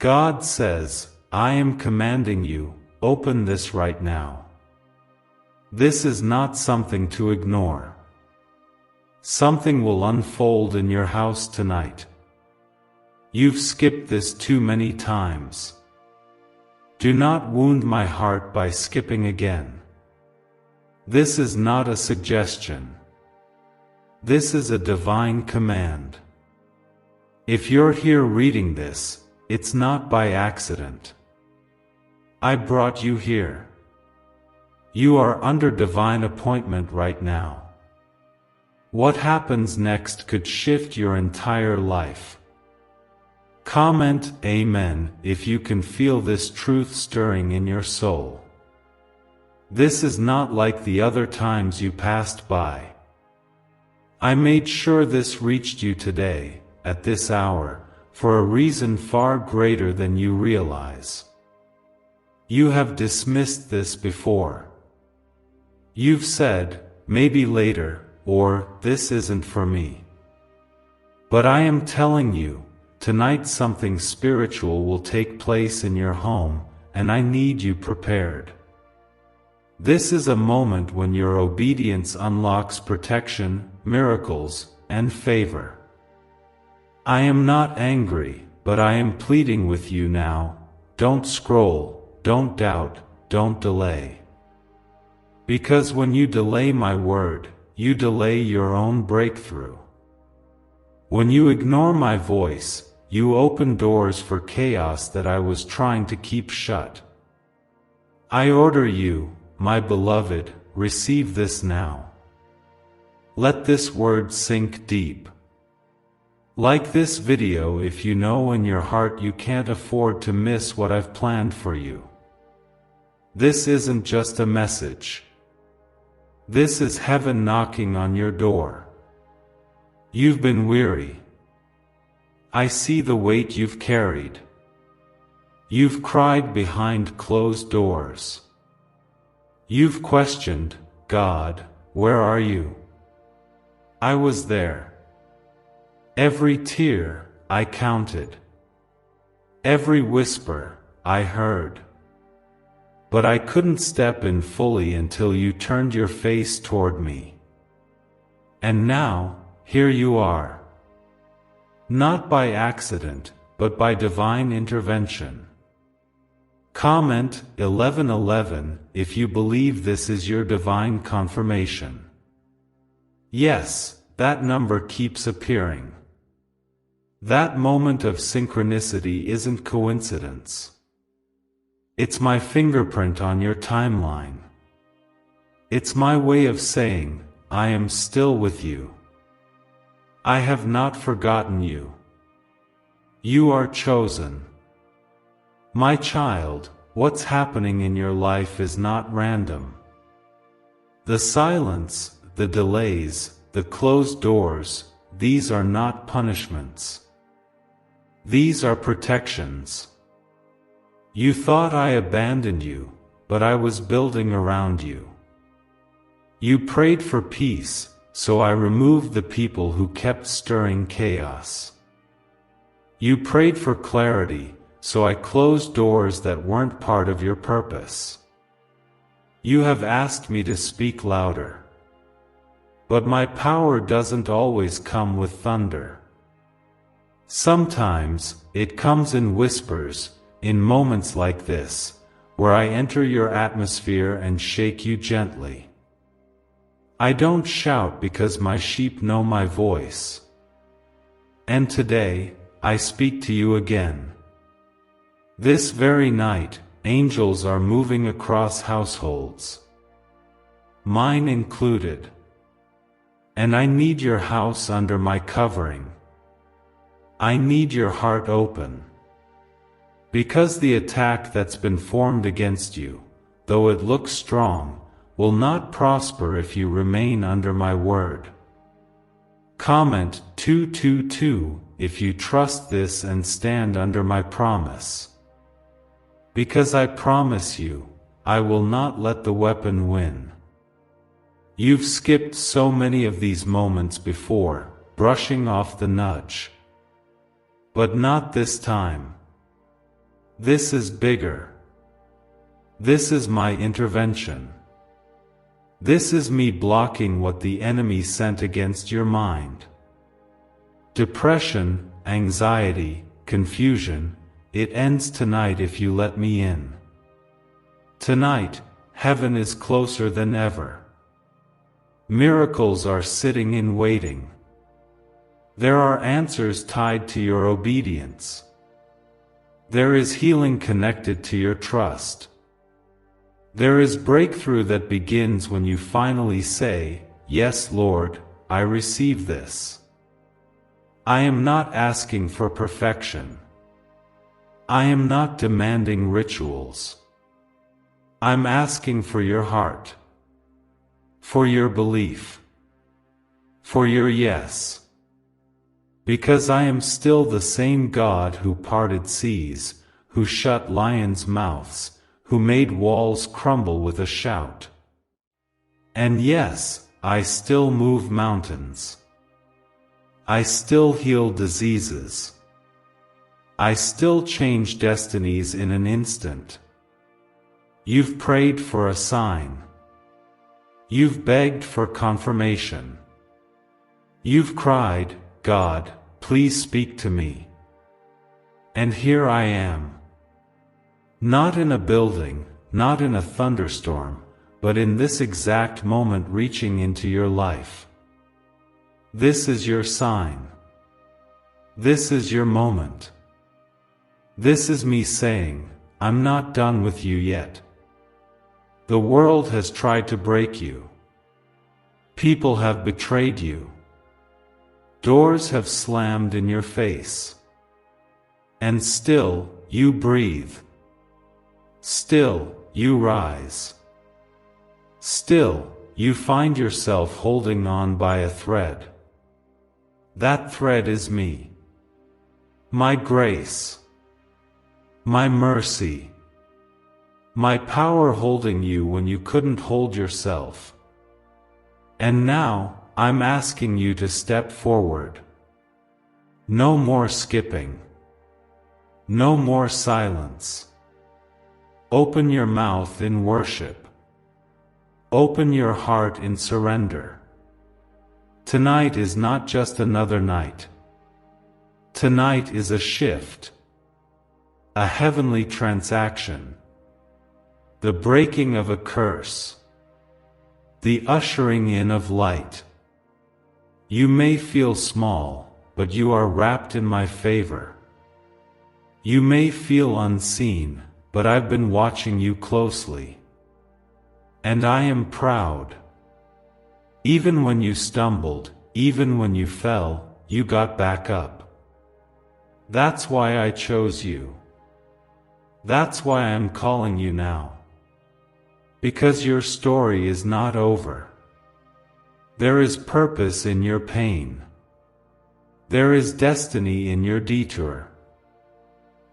God says, I am commanding you, open this right now. This is not something to ignore. Something will unfold in your house tonight. You've skipped this too many times. Do not wound my heart by skipping again. This is not a suggestion. This is a divine command. If you're here reading this, it's not by accident. I brought you here. You are under divine appointment right now. What happens next could shift your entire life. Comment Amen if you can feel this truth stirring in your soul. This is not like the other times you passed by. I made sure this reached you today, at this hour, for a reason far greater than you realize. You have dismissed this before. You've said, maybe later, or this isn't for me. But I am telling you, tonight something spiritual will take place in your home, and I need you prepared. This is a moment when your obedience unlocks protection, miracles, and favor. I am not angry, but I am pleading with you now. Don't scroll, don't doubt, don't delay. Because when you delay my word, you delay your own breakthrough. When you ignore my voice, you open doors for chaos that I was trying to keep shut. I order you, my beloved, receive this now. Let this word sink deep. Like this video if you know in your heart you can't afford to miss what I've planned for you. This isn't just a message. This is heaven knocking on your door. You've been weary. I see the weight you've carried. You've cried behind closed doors. You've questioned, God, where are you? I was there. Every tear, I counted. Every whisper, I heard. But I couldn't step in fully until you turned your face toward me. And now, here you are. Not by accident, but by divine intervention. Comment 1111 if you believe this is your divine confirmation. Yes, that number keeps appearing. That moment of synchronicity isn't coincidence. It's my fingerprint on your timeline. It's my way of saying, I am still with you. I have not forgotten you. You are chosen. My child, what's happening in your life is not random. The silence, the delays, the closed doors, these are not punishments. These are protections. You thought I abandoned you, but I was building around you. You prayed for peace, so I removed the people who kept stirring chaos. You prayed for clarity, so I closed doors that weren't part of your purpose. You have asked me to speak louder. But my power doesn't always come with thunder. Sometimes, it comes in whispers, in moments like this, where I enter your atmosphere and shake you gently. I don't shout because my sheep know my voice. And today, I speak to you again. This very night, angels are moving across households. Mine included. And I need your house under my covering. I need your heart open. Because the attack that's been formed against you, though it looks strong, will not prosper if you remain under my word. Comment 222 if you trust this and stand under my promise. Because I promise you, I will not let the weapon win. You've skipped so many of these moments before, brushing off the nudge. But not this time. This is bigger. This is my intervention. This is me blocking what the enemy sent against your mind. Depression, anxiety, confusion, it ends tonight if you let me in. Tonight, heaven is closer than ever. Miracles are sitting in waiting. There are answers tied to your obedience. There is healing connected to your trust. There is breakthrough that begins when you finally say, "Yes, Lord, I receive this." I am not asking for perfection. I am not demanding rituals. I'm asking for your heart, for your belief, for your yes. Because I am still the same God who parted seas, who shut lions' mouths, who made walls crumble with a shout. And yes, I still move mountains. I still heal diseases. I still change destinies in an instant. You've prayed for a sign. You've begged for confirmation. You've cried, "God, please speak to me." And here I am. Not in a building, not in a thunderstorm, but in this exact moment reaching into your life. This is your sign. This is your moment. This is me saying, I'm not done with you yet. The world has tried to break you. People have betrayed you. Doors have slammed in your face. And still, you breathe. Still, you rise. Still, you find yourself holding on by a thread. That thread is me. My grace. My mercy. My power holding you when you couldn't hold yourself. And now, I'm asking you to step forward. No more skipping. No more silence. Open your mouth in worship. Open your heart in surrender. Tonight is not just another night. Tonight is a shift. A heavenly transaction. The breaking of a curse. The ushering in of light. You may feel small, but you are wrapped in my favor. You may feel unseen, but I've been watching you closely. And I am proud. Even when you stumbled, even when you fell, you got back up. That's why I chose you. That's why I'm calling you now. Because your story is not over. There is purpose in your pain. There is destiny in your detour.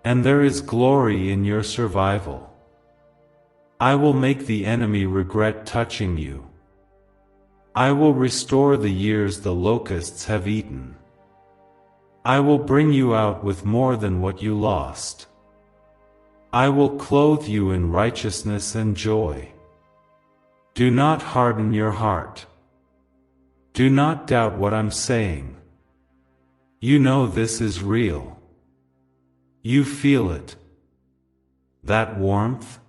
And there is glory in your survival. I will make the enemy regret touching you. I will restore the years the locusts have eaten. I will bring you out with more than what you lost. I will clothe you in righteousness and joy. Do not harden your heart. Do not doubt what I'm saying. You know this is real. You feel it. That warmth,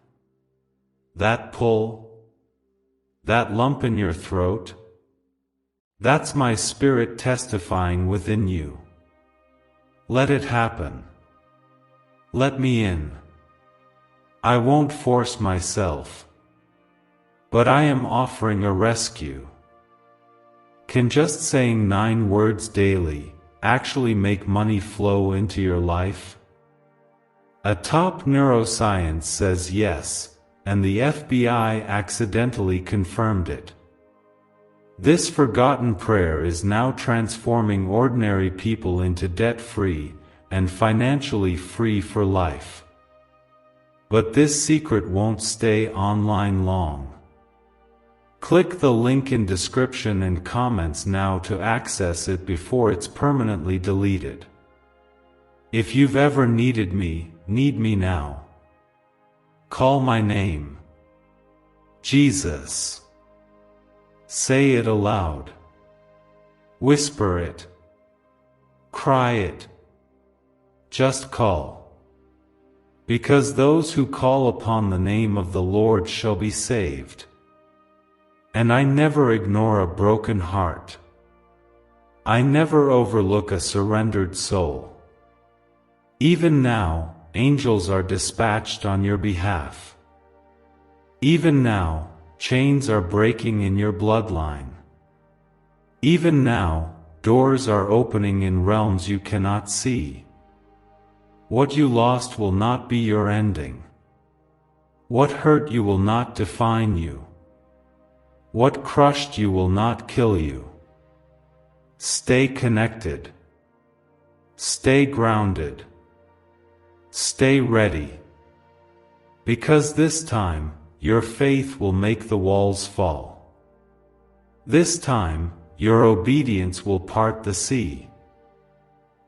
that pull, that lump in your throat, that's my spirit testifying within you. Let it happen. Let me in. I won't force myself. But I am offering a rescue. Can just saying 9 words daily actually make money flow into your life? A top neuroscience says yes, and the FBI accidentally confirmed it. This forgotten prayer is now transforming ordinary people into debt-free and financially free for life. But this secret won't stay online long. Click the link in description and comments now to access it before it's permanently deleted. If you've ever needed me, need me now. Call my name. Jesus. Say it aloud. Whisper it. Cry it. Just call. Because those who call upon the name of the Lord shall be saved. And I never ignore a broken heart. I never overlook a surrendered soul. Even now, angels are dispatched on your behalf. Even now, chains are breaking in your bloodline. Even now, doors are opening in realms you cannot see. What you lost will not be your ending. What hurt you will not define you. What crushed you will not kill you. Stay connected. Stay grounded. Stay ready. Because this time, your faith will make the walls fall. This time, your obedience will part the sea.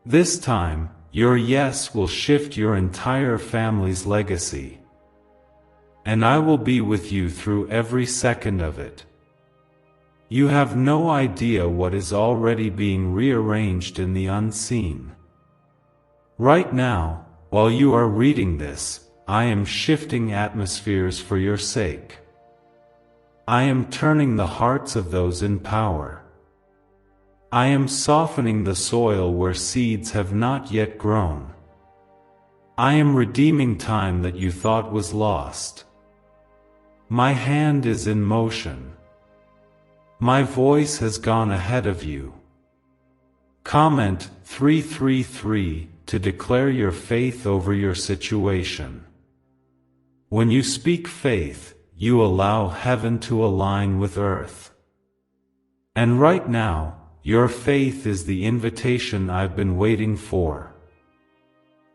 This time, your yes will shift your entire family's legacy. And I will be with you through every second of it. You have no idea what is already being rearranged in the unseen. Right now, while you are reading this, I am shifting atmospheres for your sake. I am turning the hearts of those in power. I am softening the soil where seeds have not yet grown. I am redeeming time that you thought was lost. My hand is in motion. My voice has gone ahead of you. Comment 333 to declare your faith over your situation. When you speak faith, you allow heaven to align with earth. And right now, your faith is the invitation I've been waiting for.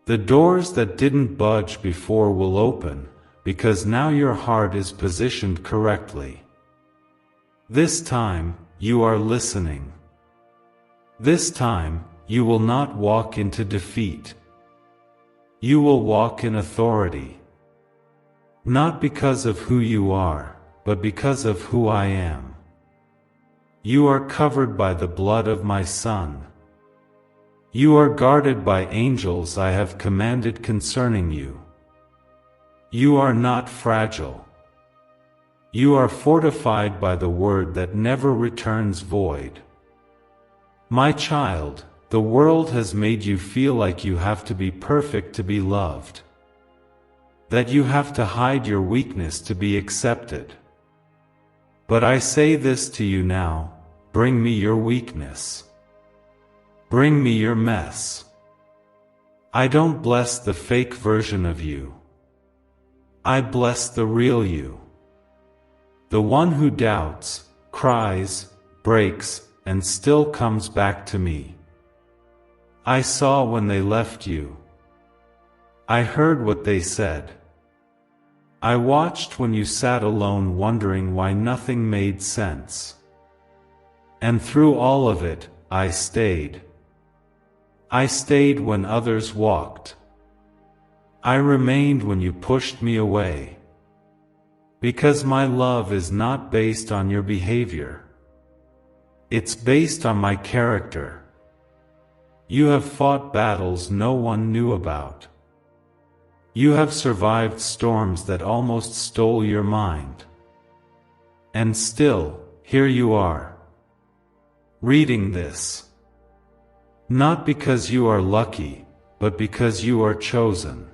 The doors that didn't budge before will open, because now your heart is positioned correctly. This time, you are listening. This time, you will not walk into defeat. You will walk in authority. Not because of who you are, but because of who I am. You are covered by the blood of my Son. You are guarded by angels I have commanded concerning you. You are not fragile. You are fortified by the word that never returns void. My child, the world has made you feel like you have to be perfect to be loved. That you have to hide your weakness to be accepted. But I say this to you now, bring me your weakness. Bring me your mess. I don't bless the fake version of you. I bless the real you. The one who doubts, cries, breaks, and still comes back to me. I saw when they left you. I heard what they said. I watched when you sat alone wondering why nothing made sense. And through all of it, I stayed. I stayed when others walked. I remained when you pushed me away. Because my love is not based on your behavior. It's based on my character. You have fought battles no one knew about. You have survived storms that almost stole your mind. And still, here you are. Reading this. Not because you are lucky, but because you are chosen.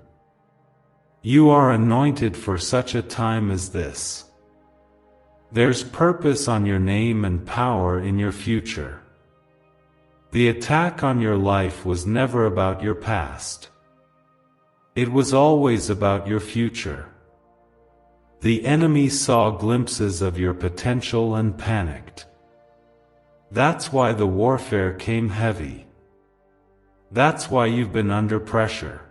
You are anointed for such a time as this. There's purpose on your name and power in your future. The attack on your life was never about your past. It was always about your future. The enemy saw glimpses of your potential and panicked. That's why the warfare came heavy. That's why you've been under pressure.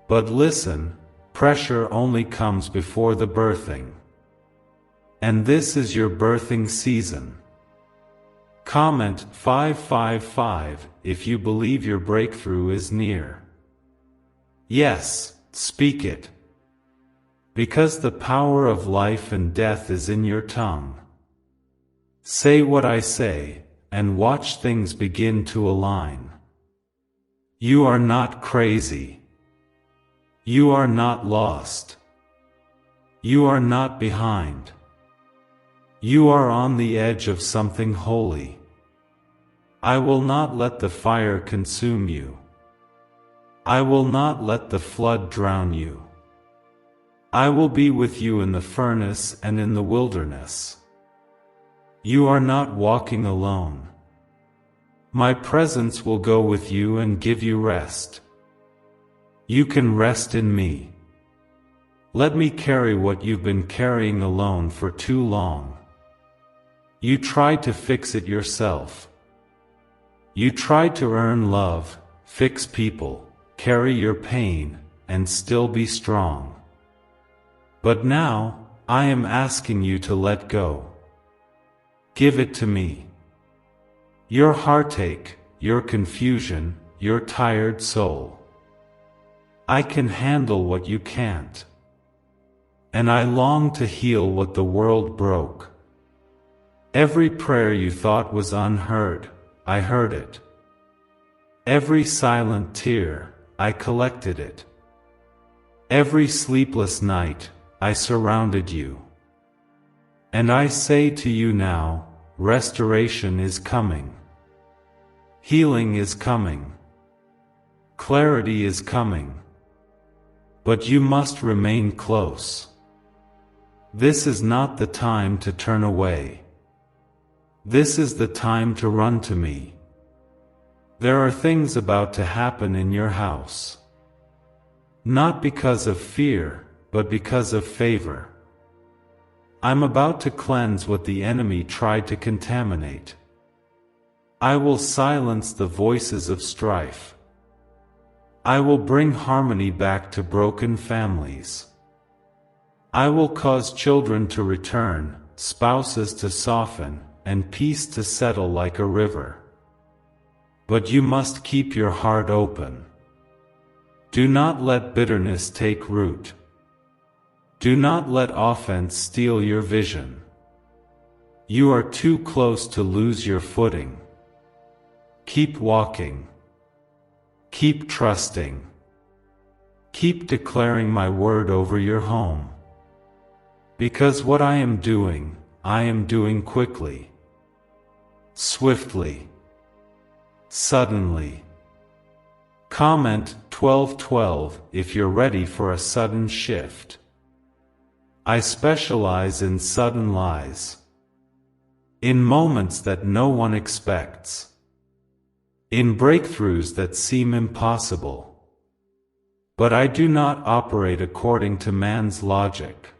But listen, pressure only comes before the birthing. And this is your birthing season. Comment 555 if you believe your breakthrough is near. Yes, speak it. Because the power of life and death is in your tongue. Say what I say, and watch things begin to align. You are not crazy. You are not lost. You are not behind. You are on the edge of something holy. I will not let the fire consume you. I will not let the flood drown you. I will be with you in the furnace and in the wilderness. You are not walking alone. My presence will go with you and give you rest. You can rest in me. Let me carry what you've been carrying alone for too long. You tried to fix it yourself. You tried to earn love, fix people, carry your pain, and still be strong. But now, I am asking you to let go. Give it to me. Your heartache, your confusion, your tired soul. I can handle what you can't. And I long to heal what the world broke. Every prayer you thought was unheard, I heard it. Every silent tear, I collected it. Every sleepless night, I surrounded you. And I say to you now, restoration is coming. Healing is coming. Clarity is coming. But you must remain close. This is not the time to turn away. This is the time to run to me. There are things about to happen in your house. Not because of fear, but because of favor. I'm about to cleanse what the enemy tried to contaminate. I will silence the voices of strife. I will bring harmony back to broken families. I will cause children to return, spouses to soften, and peace to settle like a river. But you must keep your heart open. Do not let bitterness take root. Do not let offense steal your vision. You are too close to lose your footing. Keep walking. Keep trusting. Keep declaring my word over your home. Because what I am doing quickly. Swiftly. Suddenly. Comment 1212 if you're ready for a sudden shift. I specialize in sudden lies. In moments that no one expects. In breakthroughs that seem impossible. But I do not operate according to man's logic.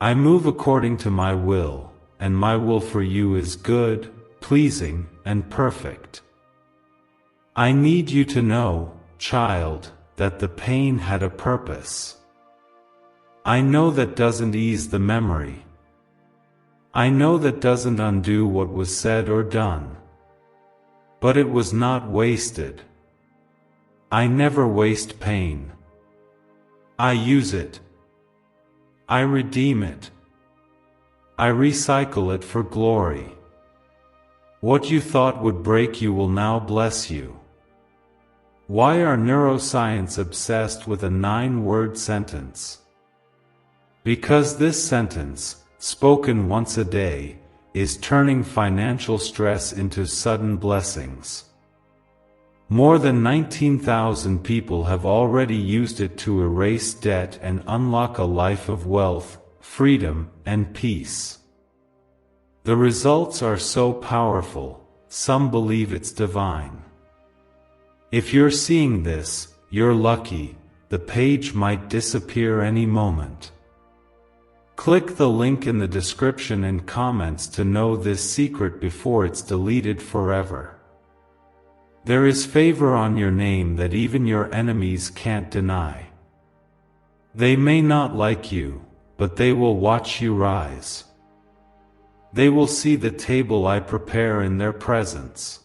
I move according to my will, and my will for you is good, pleasing, and perfect. I need you to know, child, that the pain had a purpose. I know that doesn't ease the memory. I know that doesn't undo what was said or done. But it was not wasted. I never waste pain. I use it. I redeem it. I recycle it for glory. What you thought would break you will now bless you. Why are neuroscience obsessed with a 9-word sentence? Because this sentence, spoken once a day, is turning financial stress into sudden blessings. More than 19,000 people have already used it to erase debt and unlock a life of wealth, freedom, and peace. The results are so powerful, some believe it's divine. If you're seeing this, you're lucky, the page might disappear any moment. Click the link in the description and comments to know this secret before it's deleted forever. There is favor on your name that even your enemies can't deny. They may not like you, but they will watch you rise. They will see the table I prepare in their presence.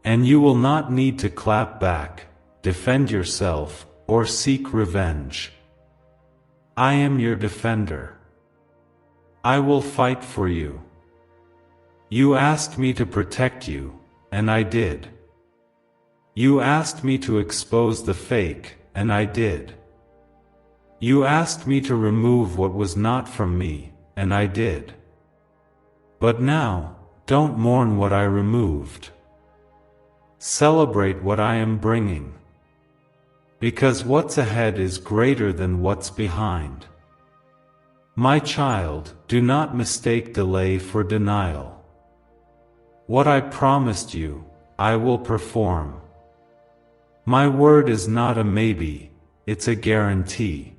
And you will not need to clap back, defend yourself, or seek revenge. I am your defender. I will fight for you. You asked me to protect you, and I did. You asked me to expose the fake, and I did. You asked me to remove what was not from me, and I did. But now, don't mourn what I removed. Celebrate what I am bringing. Because what's ahead is greater than what's behind. My child, do not mistake delay for denial. What I promised you, I will perform. My word is not a maybe, it's a guarantee.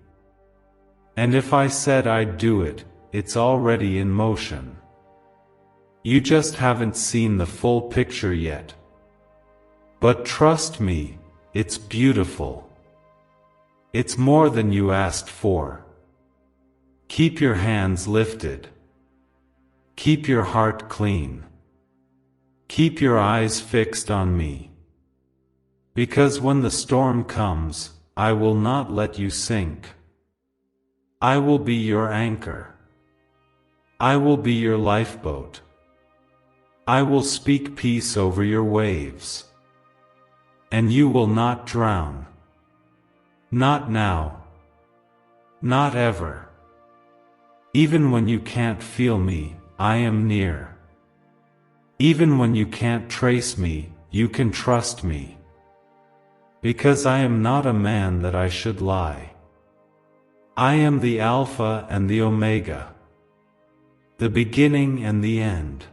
And if I said I'd do it, it's already in motion. You just haven't seen the full picture yet. But trust me, it's beautiful. It's more than you asked for. Keep your hands lifted. Keep your heart clean. Keep your eyes fixed on me. Because when the storm comes, I will not let you sink. I will be your anchor. I will be your lifeboat. I will speak peace over your waves. And you will not drown. Not now. Not ever. Even when you can't feel me, I am near. Even when you can't trace me, you can trust me. Because I am not a man that I should lie. I am the Alpha and the Omega, the beginning and the end.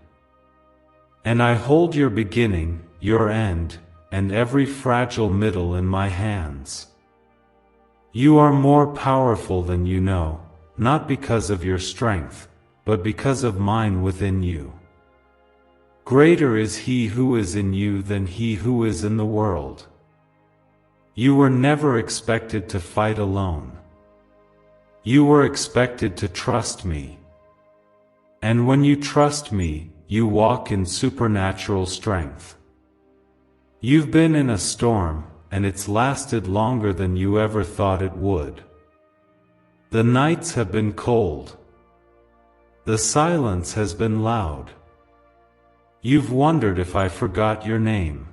And I hold your beginning, your end, and every fragile middle in my hands. You are more powerful than you know, not because of your strength, but because of mine within you. Greater is he who is in you than he who is in the world. You were never expected to fight alone. You were expected to trust me. And when you trust me, you walk in supernatural strength. You've been in a storm, and it's lasted longer than you ever thought it would. The nights have been cold. The silence has been loud. You've wondered if I forgot your name.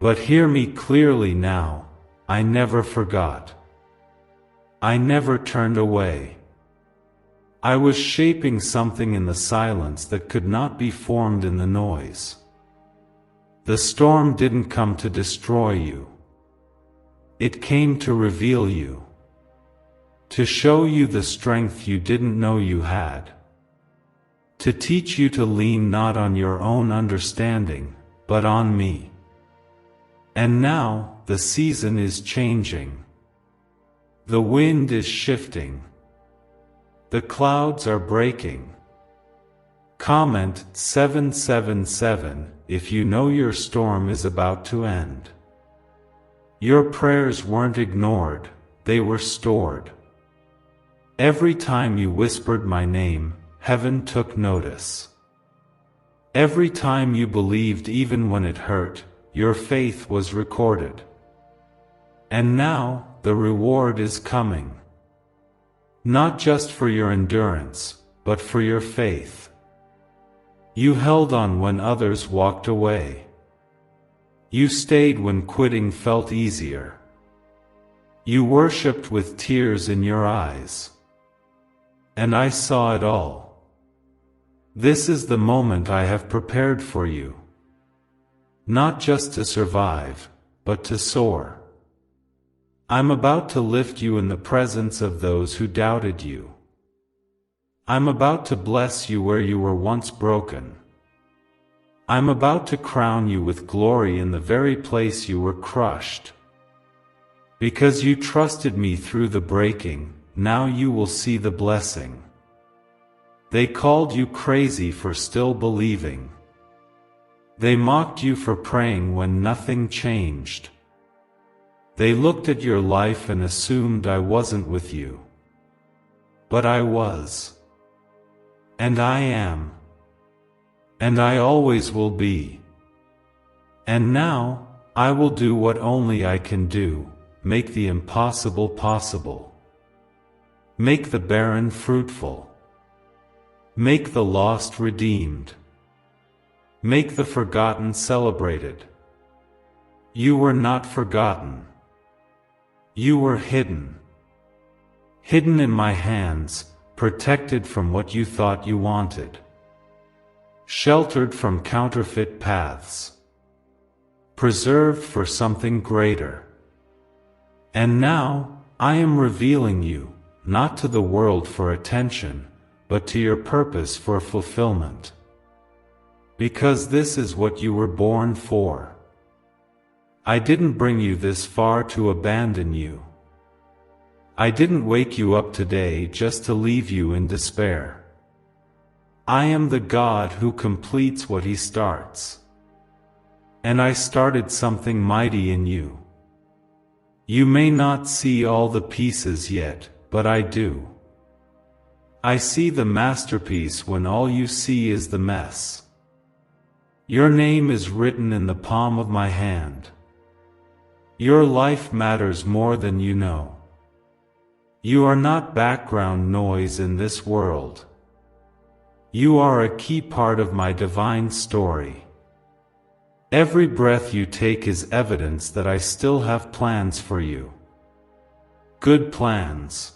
But hear me clearly now, I never forgot. I never turned away. I was shaping something in the silence that could not be formed in the noise. The storm didn't come to destroy you. It came to reveal you. To show you the strength you didn't know you had. To teach you to lean not on your own understanding, but on me. And now, the season is changing. The wind is shifting. The clouds are breaking. Comment 777 if you know your storm is about to end. Your prayers weren't ignored, they were stored. Every time you whispered my name, heaven took notice. Every time you believed even when it hurt, your faith was recorded. And now, the reward is coming. Not just for your endurance, but for your faith. You held on when others walked away. You stayed when quitting felt easier. You worshipped with tears in your eyes. And I saw it all. This is the moment I have prepared for you. Not just to survive, but to soar. I'm about to lift you in the presence of those who doubted you. I'm about to bless you where you were once broken. I'm about to crown you with glory in the very place you were crushed. Because you trusted me through the breaking, now you will see the blessing. They called you crazy for still believing. They mocked you for praying when nothing changed. They looked at your life and assumed I wasn't with you. But I was. And I am. And I always will be. And now, I will do what only I can do, make the impossible possible. Make the barren fruitful. Make the lost redeemed. Make the forgotten celebrated. You were not forgotten. You were hidden. Hidden in my hands, protected from what you thought you wanted. Sheltered from counterfeit paths. Preserved for something greater. And now, I am revealing you, not to the world for attention, but to your purpose for fulfillment. Because this is what you were born for. I didn't bring you this far to abandon you. I didn't wake you up today just to leave you in despair. I am the God who completes what He starts. And I started something mighty in you. You may not see all the pieces yet, but I do. I see the masterpiece when all you see is the mess. Your name is written in the palm of my hand. Your life matters more than you know. You are not background noise in this world. You are a key part of my divine story. Every breath you take is evidence that I still have plans for you. Good plans.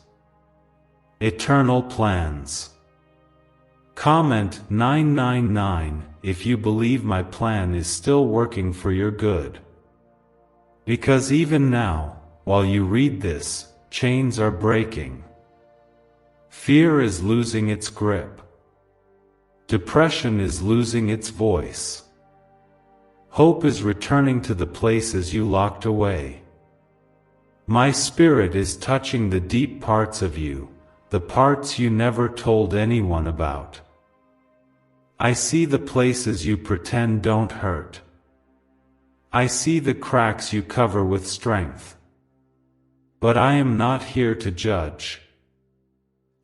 Eternal plans. Comment 999 if you believe my plan is still working for your good. Because even now, while you read this, chains are breaking. Fear is losing its grip. Depression is losing its voice. Hope is returning to the places you locked away. My spirit is touching the deep parts of you, the parts you never told anyone about. I see the places you pretend don't hurt. I see the cracks you cover with strength. But I am not here to judge.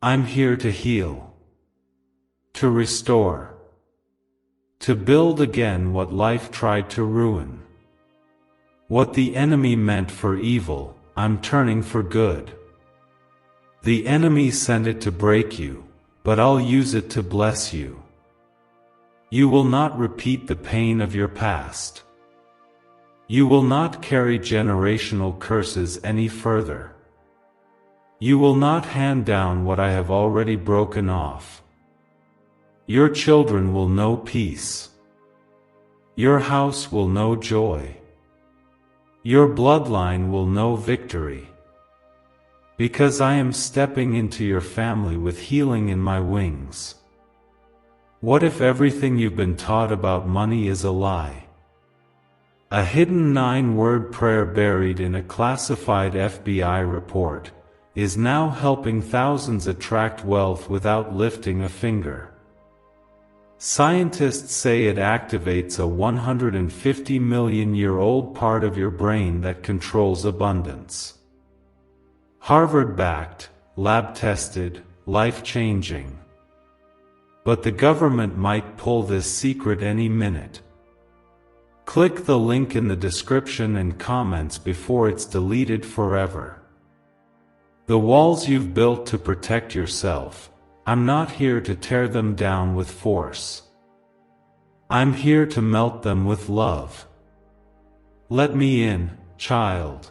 I'm here to heal. To restore. To build again what life tried to ruin. What the enemy meant for evil, I'm turning for good. The enemy sent it to break you, but I'll use it to bless you. You will not repeat the pain of your past. You will not carry generational curses any further. You will not hand down what I have already broken off. Your children will know peace. Your house will know joy. Your bloodline will know victory. Because I am stepping into your family with healing in my wings. What if everything you've been taught about money is a lie? A hidden 9-word prayer buried in a classified FBI report is now helping thousands attract wealth without lifting a finger. Scientists say it activates a 150-million-year-old part of your brain that controls abundance. Harvard-backed, lab-tested, life-changing. But the government might pull this secret any minute. Click the link in the description and comments before it's deleted forever. The walls you've built to protect yourself, I'm not here to tear them down with force. I'm here to melt them with love. Let me in, child.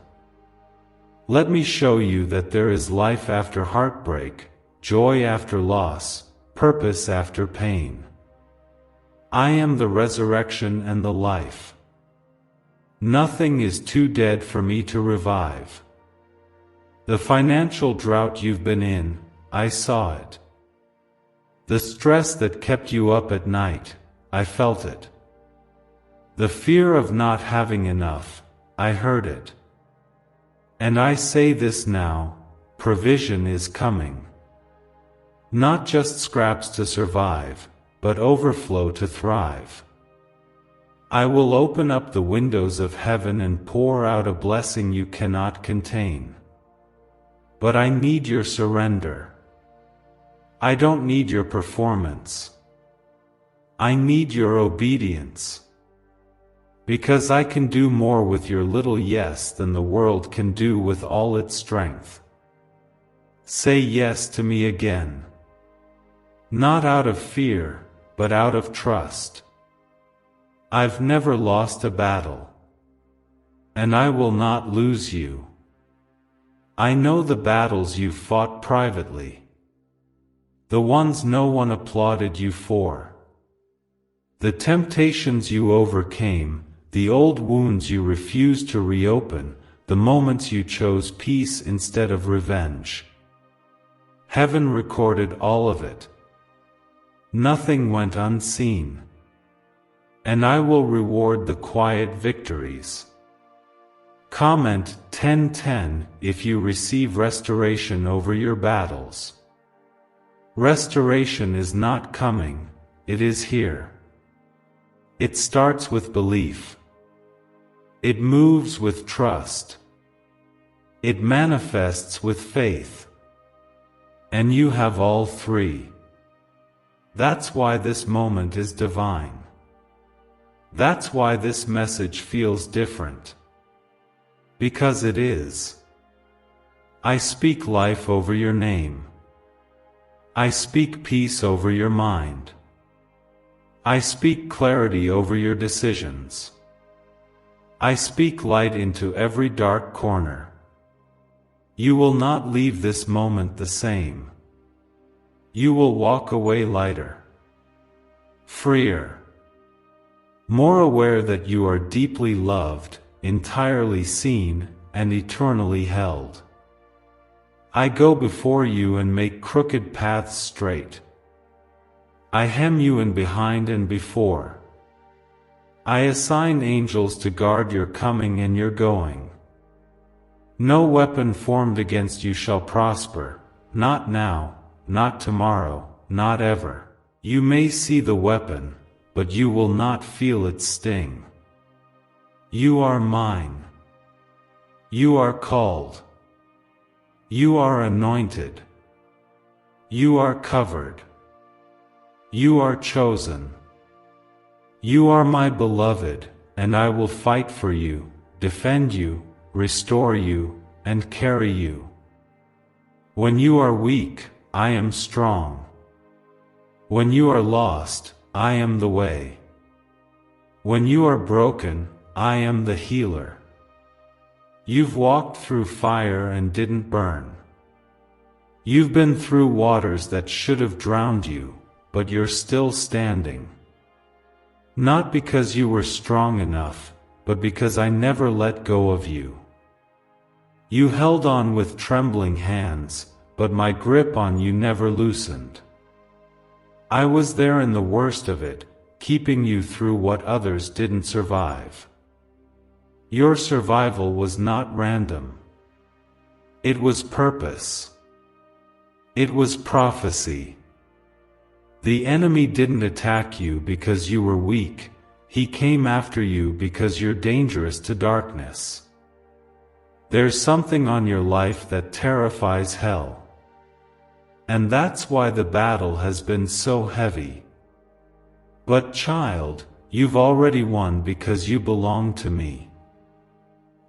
Let me show you that there is life after heartbreak, joy after loss, purpose after pain. I am the resurrection and the life. Nothing is too dead for me to revive. The financial drought you've been in, I saw it. The stress that kept you up at night, I felt it. The fear of not having enough, I heard it. And I say this now, provision is coming. Not just scraps to survive, but overflow to thrive. I will open up the windows of heaven and pour out a blessing you cannot contain. But I need your surrender. I don't need your performance. I need your obedience. Because I can do more with your little yes than the world can do with all its strength. Say yes to me again. Not out of fear, but out of trust. I've never lost a battle. And I will not lose you. I know the battles you fought privately. The ones no one applauded you for. The temptations you overcame, the old wounds you refused to reopen, the moments you chose peace instead of revenge. Heaven recorded all of it. Nothing went unseen. And I will reward the quiet victories. Comment 10:10 if you receive restoration over your battles. Restoration is not coming, it is here. It starts with belief. It moves with trust. It manifests with faith. And you have all three. That's why this moment is divine. That's why this message feels different. Because it is. I speak life over your name. I speak peace over your mind. I speak clarity over your decisions. I speak light into every dark corner. You will not leave this moment the same. You will walk away lighter, freer, more aware that you are deeply loved, entirely seen, and eternally held. I go before you and make crooked paths straight. I hem you in behind and before. I assign angels to guard your coming and your going. No weapon formed against you shall prosper, not now, not tomorrow, not ever. You may see the weapon, but you will not feel its sting. You are mine. You are called. You are anointed. You are covered. You are chosen. You are my beloved, and I will fight for you, defend you, restore you, and carry you. When you are weak, I am strong. When you are lost, I am the way. When you are broken, I am the healer. You've walked through fire and didn't burn. You've been through waters that should have drowned you, but you're still standing. Not because you were strong enough, but because I never let go of you. You held on with trembling hands, but my grip on you never loosened. I was there in the worst of it, keeping you through what others didn't survive. Your survival was not random. It was purpose. It was prophecy. The enemy didn't attack you because you were weak. He came after you because you're dangerous to darkness. There's something on your life that terrifies hell. And that's why the battle has been so heavy. But child, you've already won because you belong to me.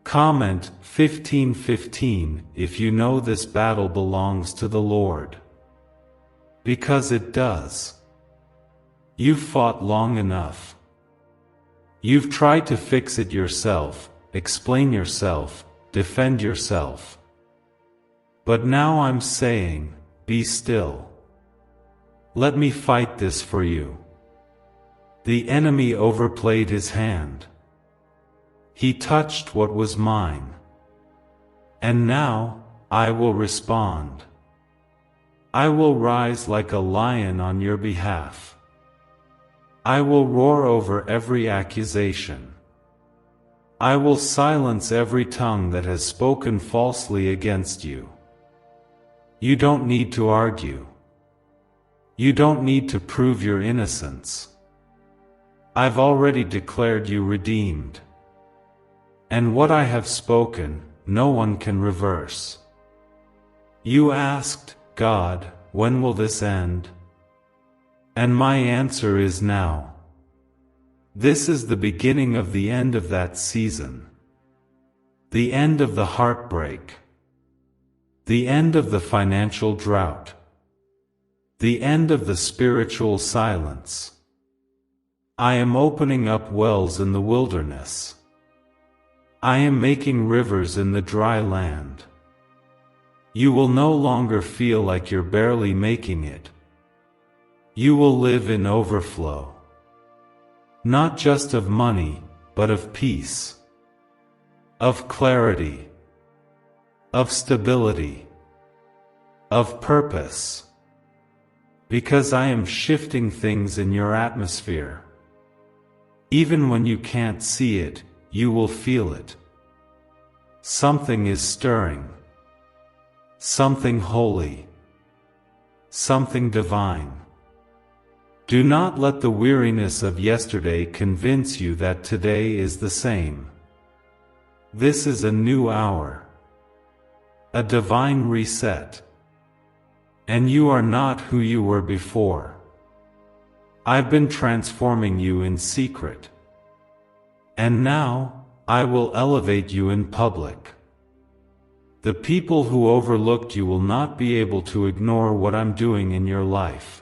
Comment 15:15 if you know this battle belongs to the Lord. Because it does. You've fought long enough. You've tried to fix it yourself, explain yourself, defend yourself. But now I'm saying, be still. Let me fight this for you. The enemy overplayed his hand. He touched what was mine. And now, I will respond. I will rise like a lion on your behalf. I will roar over every accusation. I will silence every tongue that has spoken falsely against you. You don't need to argue. You don't need to prove your innocence. I've already declared you redeemed. And what I have spoken, no one can reverse. You asked, God, when will this end? And my answer is now. This is the beginning of the end of that season. The end of the heartbreak. The end of the financial drought. The end of the spiritual silence. I am opening up wells in the wilderness. I am making rivers in the dry land. You will no longer feel like you're barely making it. You will live in overflow. Not just of money, but of peace. Of clarity. Of stability. Of purpose. Because I am shifting things in your atmosphere. Even when you can't see it, you will feel it. Something is stirring. Something holy. Something divine. Do not let the weariness of yesterday convince you that today is the same. This is a new hour. A divine reset. And you are not who you were before. I've been transforming you in secret. And now, I will elevate you in public. The people who overlooked you will not be able to ignore what I'm doing in your life.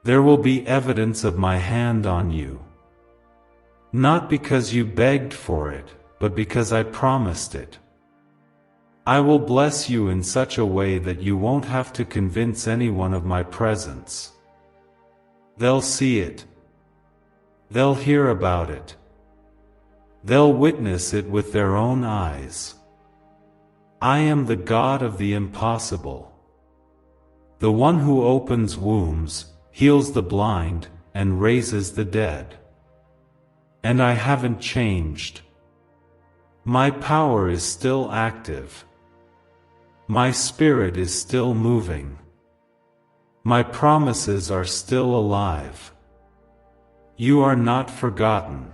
There will be evidence of my hand on you. Not because you begged for it, but because I promised it. I will bless you in such a way that you won't have to convince anyone of my presence. They'll see it. They'll hear about it. They'll witness it with their own eyes. I am the God of the impossible. The one who opens wombs, heals the blind, and raises the dead. And I haven't changed. My power is still active. My spirit is still moving. My promises are still alive. You are not forgotten.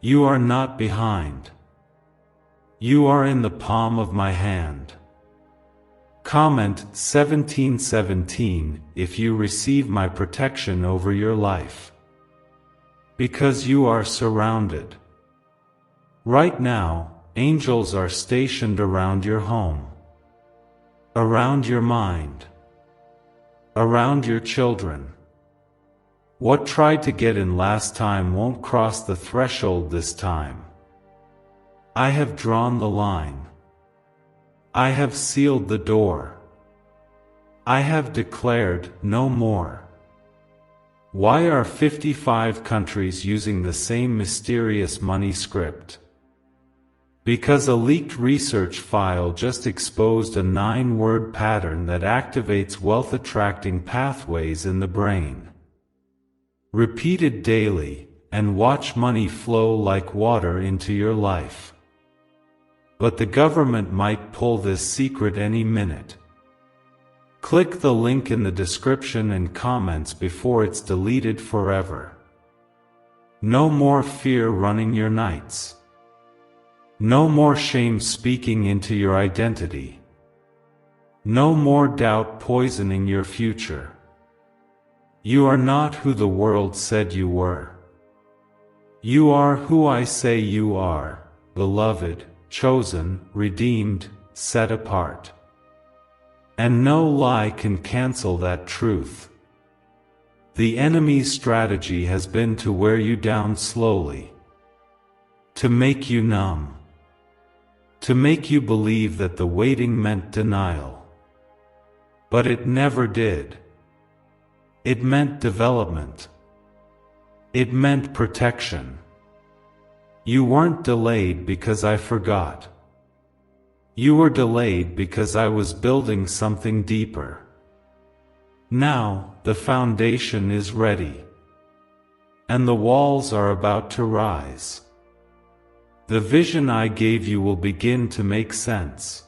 You are not behind. You are in the palm of my hand. Comment 1717 if you receive my protection over your life. Because you are surrounded. Right now, angels are stationed around your home. Around your mind. Around your children. What tried to get in last time won't cross the threshold this time. I have drawn the line. I have sealed the door. I have declared no more. Why are 55 countries using the same mysterious money script? Because a leaked research file just exposed a 9-word pattern that activates wealth-attracting pathways in the brain. Repeat it daily, and watch money flow like water into your life. But the government might pull this secret any minute. Click the link in the description and comments before it's deleted forever. No more fear running your nights. No more shame speaking into your identity. No more doubt poisoning your future. You are not who the world said you were. You are who I say you are, beloved, chosen, redeemed, set apart. And no lie can cancel that truth. The enemy's strategy has been to wear you down slowly. To make you numb. To make you believe that the waiting meant denial. But it never did. It meant development. It meant protection. You weren't delayed because I forgot. You were delayed because I was building something deeper. Now, the foundation is ready. And the walls are about to rise. The vision I gave you will begin to make sense.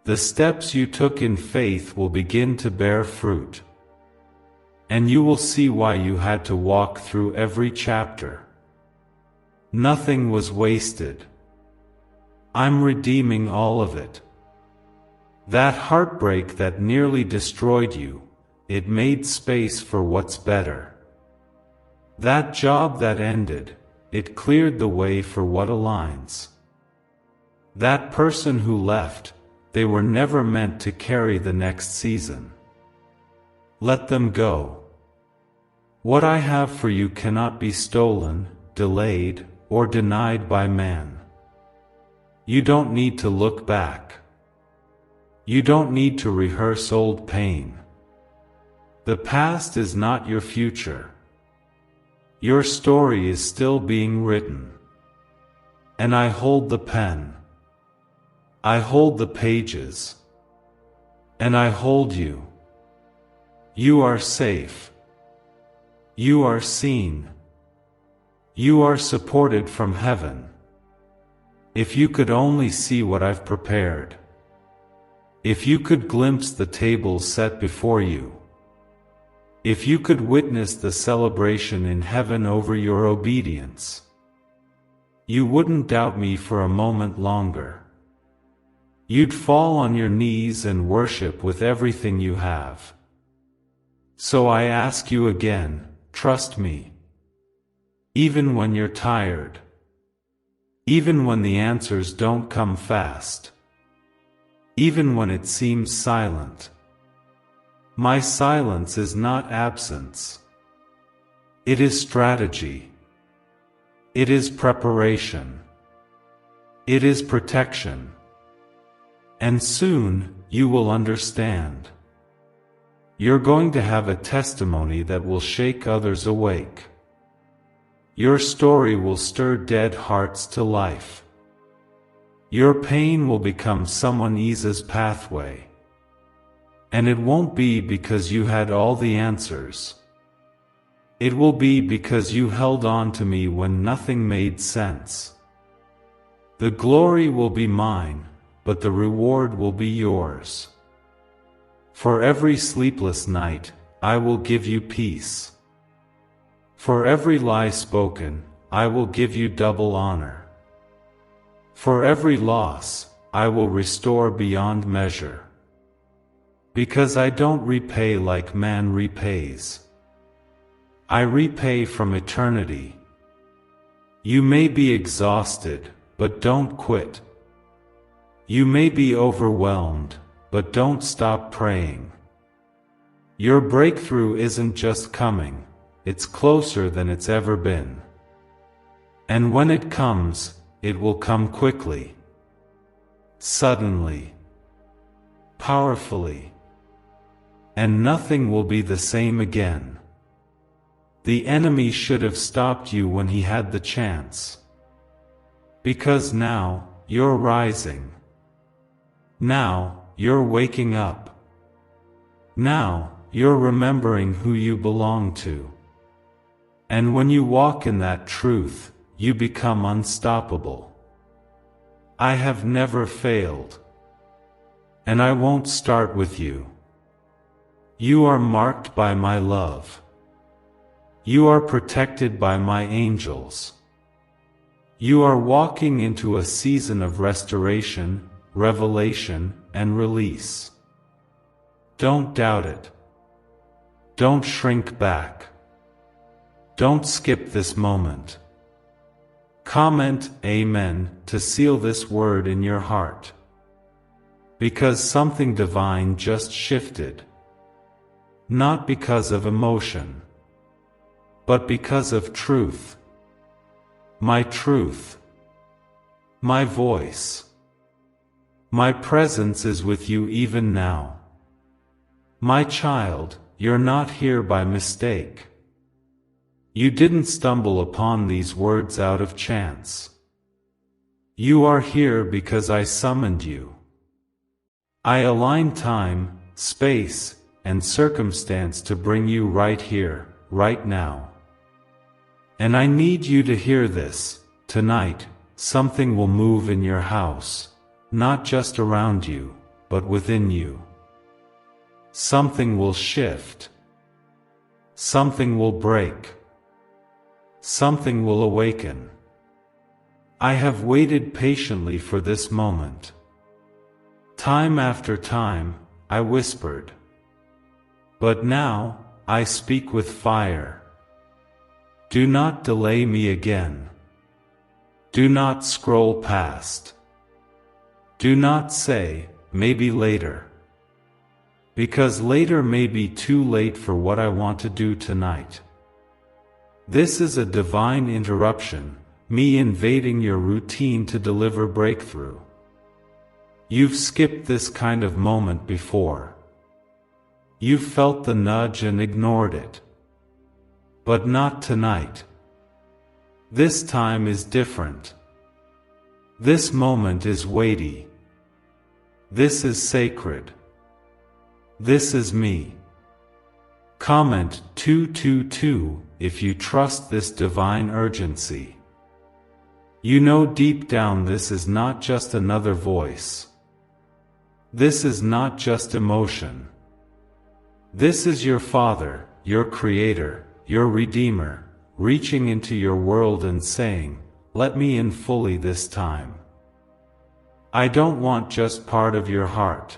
The steps you took in faith will begin to bear fruit. And you will see why you had to walk through every chapter. Nothing was wasted. I'm redeeming all of it. That heartbreak that nearly destroyed you, it made space for what's better. That job that ended, it cleared the way for what aligns. That person who left, they were never meant to carry the next season. Let them go. What I have for you cannot be stolen, delayed, or denied by man. You don't need to look back. You don't need to rehearse old pain. The past is not your future. Your story is still being written. And I hold the pen. I hold the pages. And I hold you. You are safe. You are seen. You are supported from heaven. If you could only see what I've prepared. If you could glimpse the table set before you. If you could witness the celebration in heaven over your obedience. You wouldn't doubt me for a moment longer. You'd fall on your knees and worship with everything you have. So I ask you again, trust me. Even when you're tired. Even when the answers don't come fast. Even when it seems silent. My silence is not absence. It is strategy. It is preparation. It is protection. And soon, you will understand. You're going to have a testimony that will shake others awake. Your story will stir dead hearts to life. Your pain will become someone else's pathway. And it won't be because you had all the answers. It will be because you held on to me when nothing made sense. The glory will be mine, but the reward will be yours. For every sleepless night, I will give you peace. For every lie spoken, I will give you double honor. For every loss, I will restore beyond measure. Because I don't repay like man repays. I repay from eternity. You may be exhausted, but don't quit. You may be overwhelmed, but don't stop praying. Your breakthrough isn't just coming, it's closer than it's ever been. And when it comes, it will come quickly. Suddenly. Powerfully. And nothing will be the same again. The enemy should have stopped you when he had the chance. Because now, you're rising. Now, you're waking up. Now, you're remembering who you belong to. And when you walk in that truth, you become unstoppable. I have never failed. And I won't start with you. You are marked by my love. You are protected by my angels. You are walking into a season of restoration, revelation, and release. Don't doubt it. Don't shrink back. Don't skip this moment. Comment Amen to seal this word in your heart. Because something divine just shifted. Not because of emotion, but because of truth. My truth. My voice. My presence is with you even now. My child, you're not here by mistake. You didn't stumble upon these words out of chance. You are here because I summoned you. I align time, space, and circumstance to bring you right here, right now. And I need you to hear this. Tonight, something will move in your house, not just around you, but within you. Something will shift. Something will break. Something will awaken. I have waited patiently for this moment. Time after time, I whispered. But now, I speak with fire. Do not delay me again. Do not scroll past. Do not say, maybe later. Because later may be too late for what I want to do tonight. This is a divine interruption, me invading your routine to deliver breakthrough. You've skipped this kind of moment before. You've felt the nudge and ignored it. But not tonight. This time is different. This moment is weighty. This is sacred. This is me. Comment 222 if you trust this divine urgency. You know deep down this is not just another voice. This is not just emotion. This is your Father, your Creator, your Redeemer, reaching into your world and saying, let me in fully this time. I don't want just part of your heart.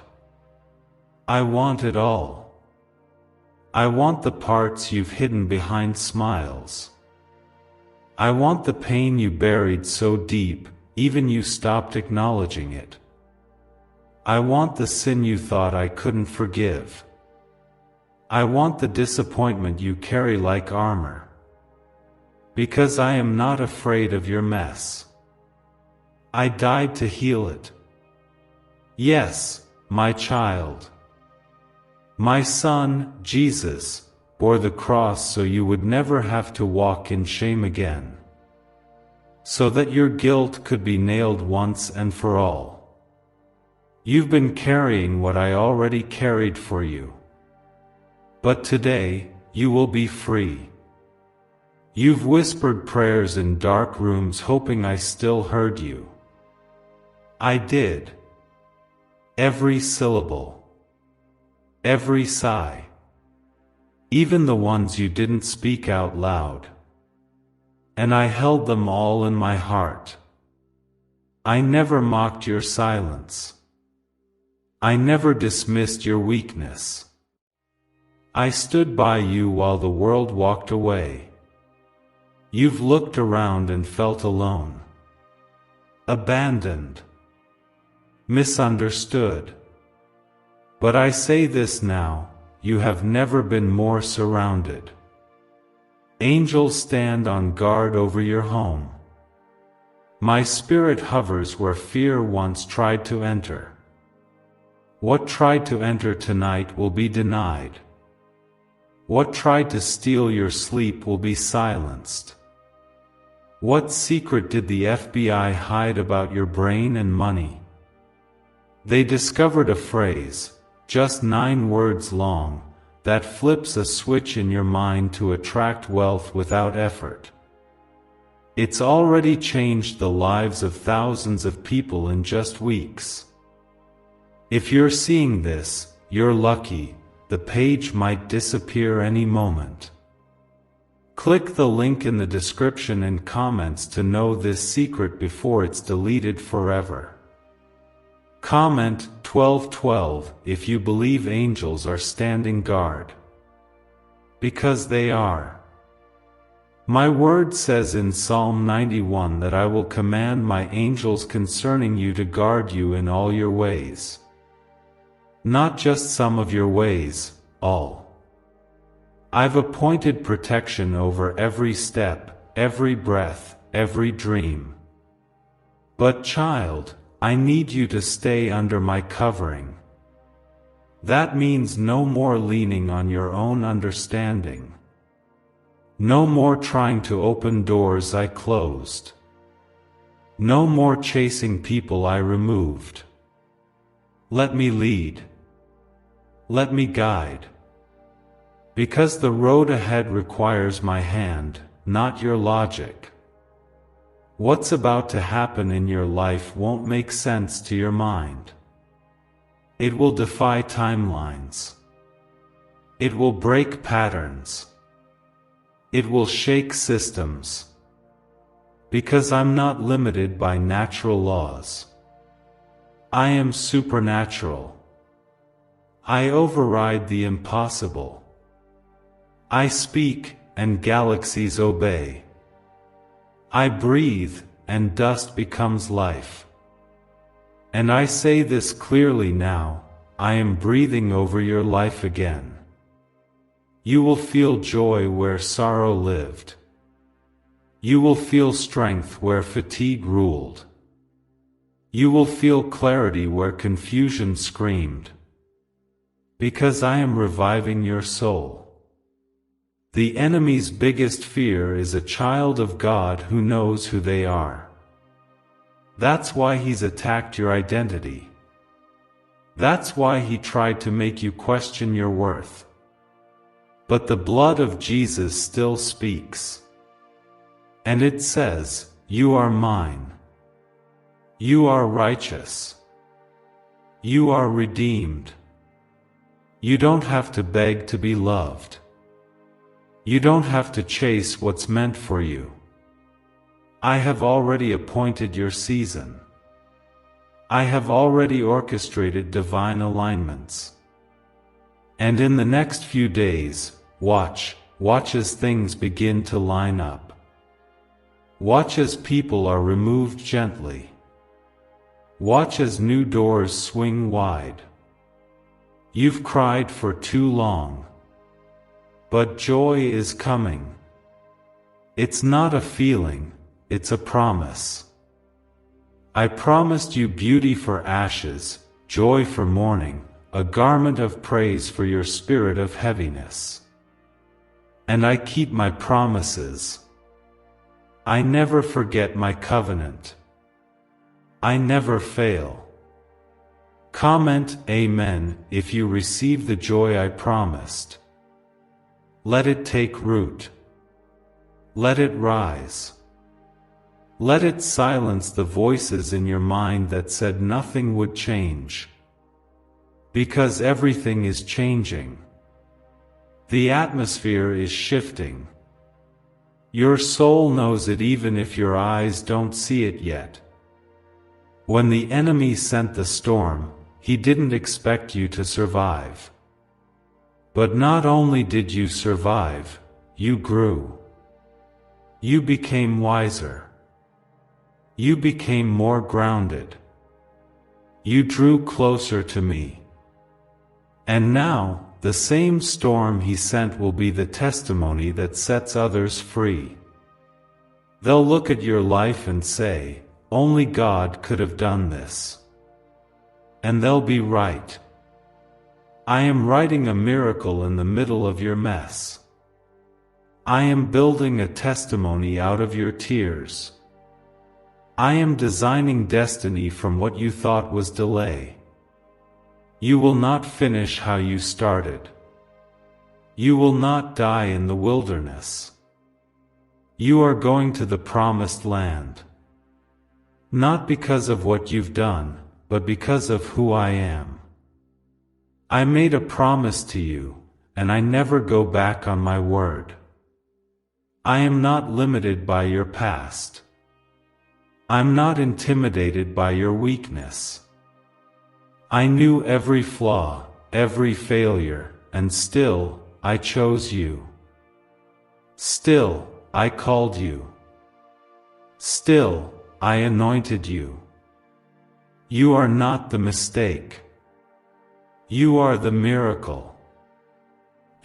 I want it all. I want the parts you've hidden behind smiles. I want the pain you buried so deep, even you stopped acknowledging it. I want the sin you thought I couldn't forgive. I want the disappointment you carry like armor. Because I am not afraid of your mess. I died to heal it. Yes, my child. My son, Jesus, bore the cross so you would never have to walk in shame again. So that your guilt could be nailed once and for all. You've been carrying what I already carried for you. But today, you will be free. You've whispered prayers in dark rooms hoping I still heard you. I did. Every syllable. Every sigh. Even the ones you didn't speak out loud. And I held them all in my heart. I never mocked your silence. I never dismissed your weakness. I stood by you while the world walked away. You've looked around and felt alone. Abandoned. Misunderstood. But I say this now, you have never been more surrounded. Angels stand on guard over your home. My spirit hovers where fear once tried to enter. What tried to enter tonight will be denied. What tried to steal your sleep will be silenced. What secret did the FBI hide about your brain and money? They discovered a phrase, just 9 words long, that flips a switch in your mind to attract wealth without effort. It's already changed the lives of thousands of people in just weeks. If you're seeing this, you're lucky. The page might disappear any moment. Click the link in the description and comments to know this secret before it's deleted forever. Comment 1212 if you believe angels are standing guard. Because they are. My word says in Psalm 91 that I will command my angels concerning you to guard you in all your ways. Not just some of your ways, all. I've appointed protection over every step, every breath, every dream. But child, I need you to stay under my covering. That means no more leaning on your own understanding. No more trying to open doors I closed. No more chasing people I removed. Let me lead. Let me guide. Because the road ahead requires my hand, not your logic. What's about to happen in your life won't make sense to your mind. It will defy timelines. It will break patterns. It will shake systems. Because I'm not limited by natural laws. I am supernatural. I override the impossible. I speak, and galaxies obey. I breathe, and dust becomes life. And I say this clearly now, I am breathing over your life again. You will feel joy where sorrow lived. You will feel strength where fatigue ruled. You will feel clarity where confusion screamed. Because I am reviving your soul. The enemy's biggest fear is a child of God who knows who they are. That's why he's attacked your identity. That's why he tried to make you question your worth. But the blood of Jesus still speaks. And it says, "You are mine. You are righteous. You are redeemed. You don't have to beg to be loved. You don't have to chase what's meant for you. I have already appointed your season. I have already orchestrated divine alignments. And in the next few days, watch as things begin to line up. Watch as people are removed gently. Watch as new doors swing wide. You've cried for too long. But joy is coming. It's not a feeling, it's a promise. I promised you beauty for ashes, joy for mourning, a garment of praise for your spirit of heaviness. And I keep my promises. I never forget my covenant. I never fail. Comment Amen if you receive the joy I promised. Let it take root. Let it rise. Let it silence the voices in your mind that said nothing would change. Because everything is changing. The atmosphere is shifting. Your soul knows it even if your eyes don't see it yet. When the enemy sent the storm, he didn't expect you to survive. But not only did you survive, you grew. You became wiser. You became more grounded. You drew closer to me. And now, the same storm he sent will be the testimony that sets others free. They'll look at your life and say, "Only God could have done this." And they'll be right. I am writing a miracle in the middle of your mess. I am building a testimony out of your tears. I am designing destiny from what you thought was delay. You will not finish how you started. You will not die in the wilderness. You are going to the promised land. Not because of what you've done, but because of who I am. I made a promise to you, and I never go back on my word. I am not limited by your past. I'm not intimidated by your weakness. I knew every flaw, every failure, and still, I chose you. Still, I called you. Still, I anointed you. You are not the mistake. You are the miracle.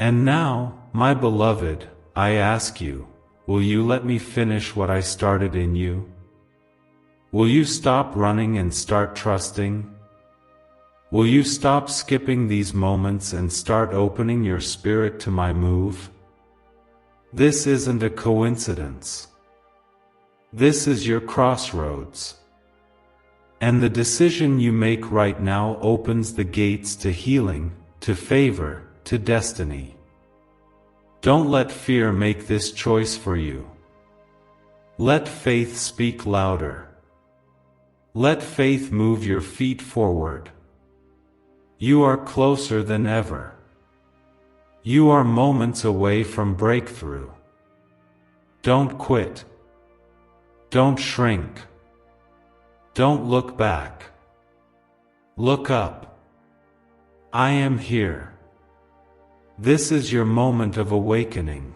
And now, my beloved, I ask you, will you let me finish what I started in you? Will you stop running and start trusting? Will you stop skipping these moments and start opening your spirit to my move? This isn't a coincidence. This is your crossroads. And the decision you make right now opens the gates to healing, to favor, to destiny. Don't let fear make this choice for you. Let faith speak louder. Let faith move your feet forward. You are closer than ever. You are moments away from breakthrough. Don't quit. Don't shrink. Don't look back. Look up. I am here. This is your moment of awakening.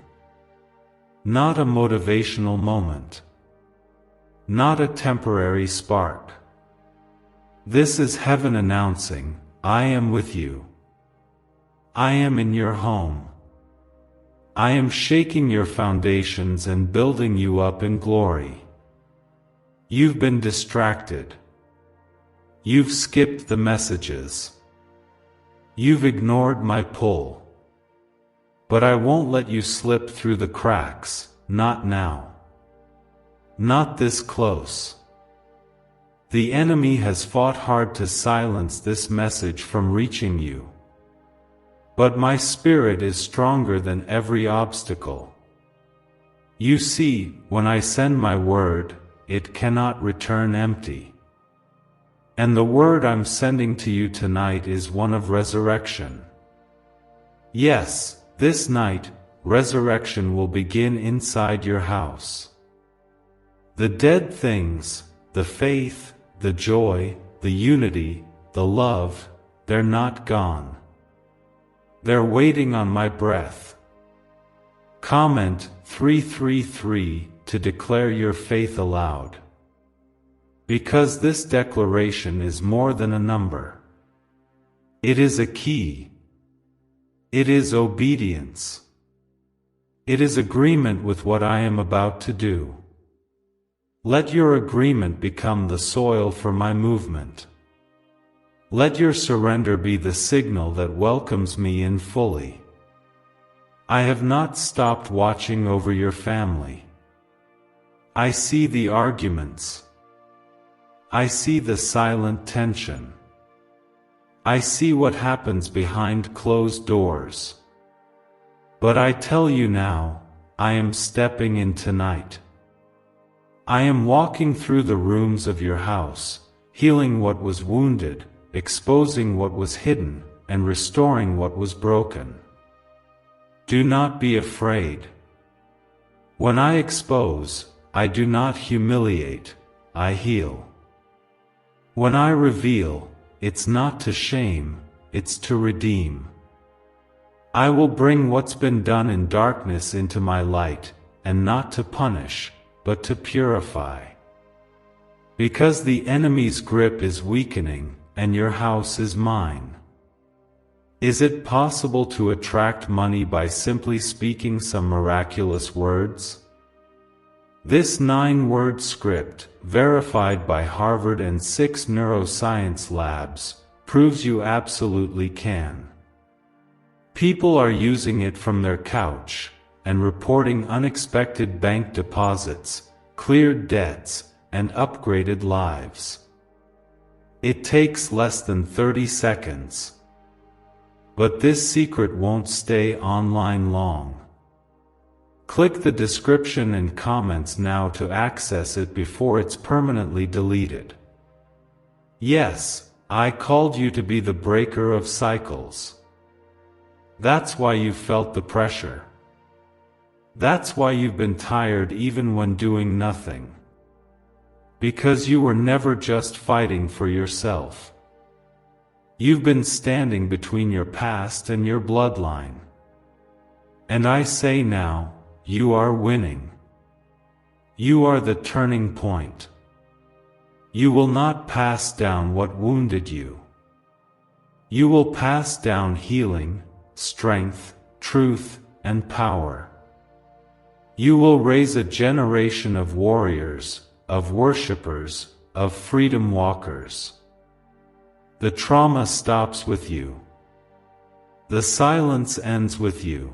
not a motivational moment, not a temporary spark. This is heaven announcing, I am with you. I am in your home. I am shaking your foundations and building you up in glory. You've been distracted. You've skipped the messages. You've ignored my pull. But I won't let you slip through the cracks, not now. Not this close. The enemy has fought hard to silence this message from reaching you. But my spirit is stronger than every obstacle. You see, when I send my word, it cannot return empty. And the word I'm sending to you tonight is one of resurrection. Yes, this night, resurrection will begin inside your house. The dead things, the faith, the joy, the unity, the love, they're not gone. They're waiting on my breath. Comment 333 to declare your faith aloud. Because this declaration is more than a number. It is a key. It is obedience. It is agreement with what I am about to do. Let your agreement become the soil for my movement. Let your surrender be the signal that welcomes me in fully. I have not stopped watching over your family. I see the arguments. I see the silent tension. I see what happens behind closed doors. But I tell you now, I am stepping in tonight. I am walking through the rooms of your house, healing what was wounded, exposing what was hidden, and restoring what was broken. Do not be afraid. When I expose, I do not humiliate, I heal. When I reveal, it's not to shame, it's to redeem. I will bring what's been done in darkness into my light, and not to punish, but to purify. Because the enemy's grip is weakening, and your house is mine. Is it possible to attract money by simply speaking some miraculous words? This 9-word script, verified by Harvard and 6 neuroscience labs, proves you absolutely can. People are using it from their couch, and reporting unexpected bank deposits, cleared debts, and upgraded lives. It takes less than 30 seconds. But this secret won't stay online long. Click the description and comments now to access it before it's permanently deleted. Yes, I called you to be the breaker of cycles. That's why you felt the pressure. That's why you've been tired even when doing nothing. Because you were never just fighting for yourself. You've been standing between your past and your bloodline. And I say now, you are winning. You are the turning point. You will not pass down what wounded you. You will pass down healing, strength, truth, and power. You will raise a generation of warriors, of worshipers, of freedom walkers. The trauma stops with you. The silence ends with you.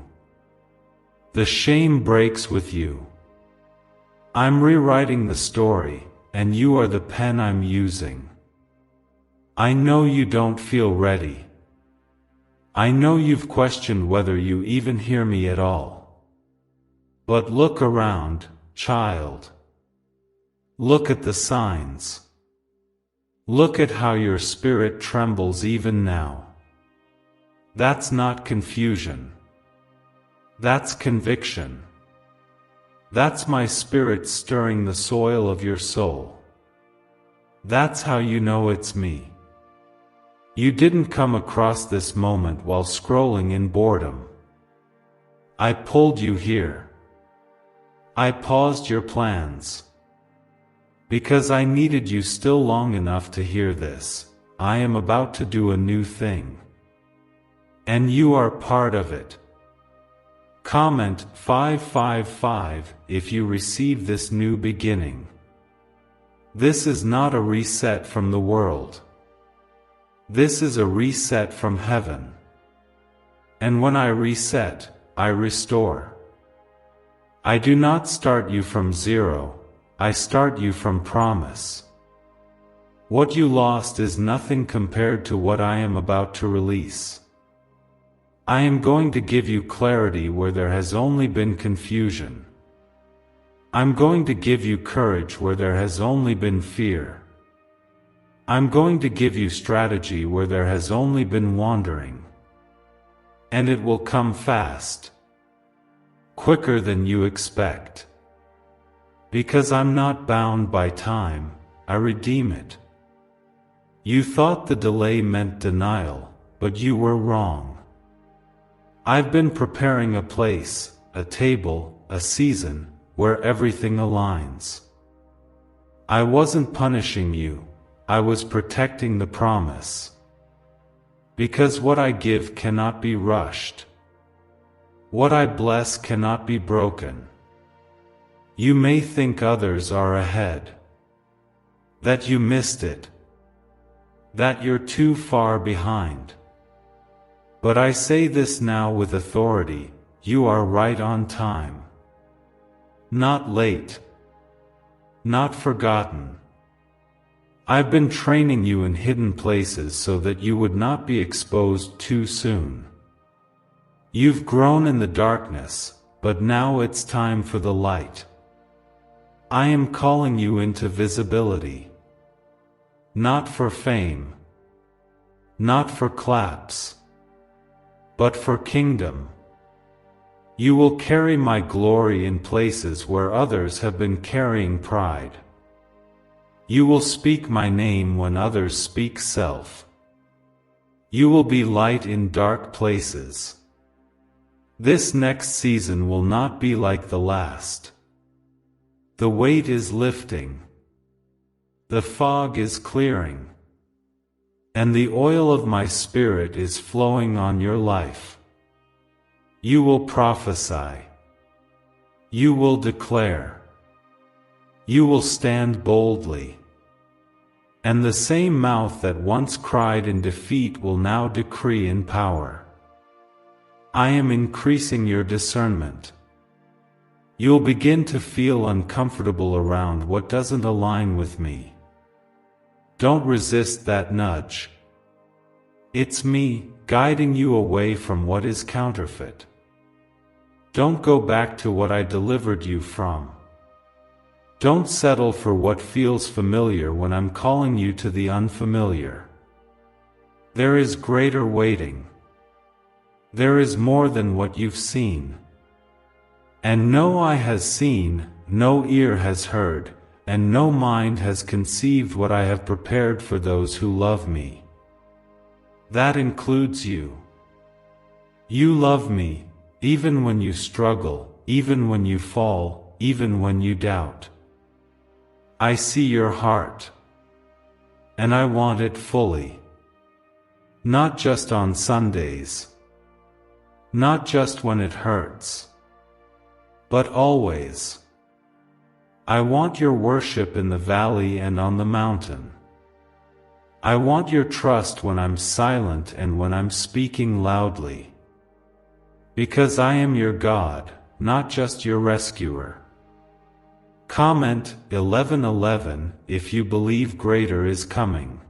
The shame breaks with you. I'm rewriting the story, and you are the pen I'm using. I know you don't feel ready. I know you've questioned whether you even hear me at all. But look around, child. Look at the signs. Look at how your spirit trembles even now. That's not confusion. That's conviction. That's my spirit stirring the soil of your soul. That's how you know it's me. You didn't come across this moment while scrolling in boredom. I pulled you here. I paused your plans. Because I needed you still long enough to hear this. I am about to do a new thing. And you are part of it. Comment 555 if you receive this new beginning. This is not a reset from the world. This is a reset from heaven. And when I reset, I restore. I do not start you from zero, I start you from promise. What you lost is nothing compared to what I am about to release. I am going to give you clarity where there has only been confusion. I'm going to give you courage where there has only been fear. I'm going to give you strategy where there has only been wandering. And it will come fast. Quicker than you expect. Because I'm not bound by time, I redeem it. You thought the delay meant denial, but you were wrong. I've been preparing a place, a table, a season, where everything aligns. I wasn't punishing you, I was protecting the promise. Because what I give cannot be rushed. What I bless cannot be broken. You may think others are ahead. That you missed it. That you're too far behind. But I say this now with authority, you are right on time. Not late. Not forgotten. I've been training you in hidden places so that you would not be exposed too soon. You've grown in the darkness, but now it's time for the light. I am calling you into visibility. Not for fame. Not for claps. But for kingdom. You will carry my glory in places where others have been carrying pride. You will speak my name when others speak self. You will be light in dark places. This next season will not be like the last. The weight is lifting. The fog is clearing. And the oil of my spirit is flowing on your life. You will prophesy. You will declare. You will stand boldly. And the same mouth that once cried in defeat will now decree in power. I am increasing your discernment. You'll begin to feel uncomfortable around what doesn't align with me. Don't resist that nudge. It's me, guiding you away from what is counterfeit. Don't go back to what I delivered you from. Don't settle for what feels familiar when I'm calling you to the unfamiliar. There is greater waiting. There is more than what you've seen. And no eye has seen, no ear has heard, and no mind has conceived what I have prepared for those who love me. That includes you. You love me, even when you struggle, even when you fall, even when you doubt. I see your heart. And I want it fully. Not just on Sundays. Not just when it hurts. But always. I want your worship in the valley and on the mountain. I want your trust when I'm silent and when I'm speaking loudly. Because I am your God, not just your rescuer. Comment 11:11 if you believe greater is coming.